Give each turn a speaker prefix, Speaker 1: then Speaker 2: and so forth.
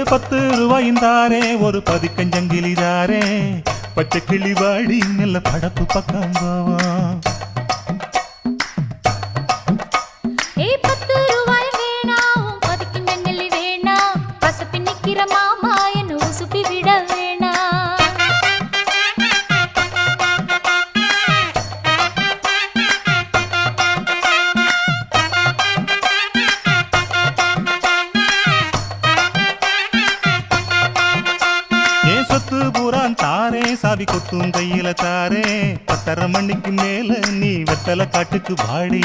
Speaker 1: ₹10 தாரே ஒரு பதிக்கஞ்சங்கிலி தாரே பச்சை கிளி வாடி நல்ல படப்பு பக்கம் போவோம்.
Speaker 2: ₹10 வேணாம் பதிக்கஞ்சங்கிலி வேணாம் பசப்பி நிக்கிற மாமா என்ன உசுப்பி விட வேணாம்.
Speaker 1: சொத்து பூரான் தாரே சாவி கொத்தும் கையில தாரே 10:30 மணிக்கு மேல நீ வெத்தலை காட்டுக்கு பாடி.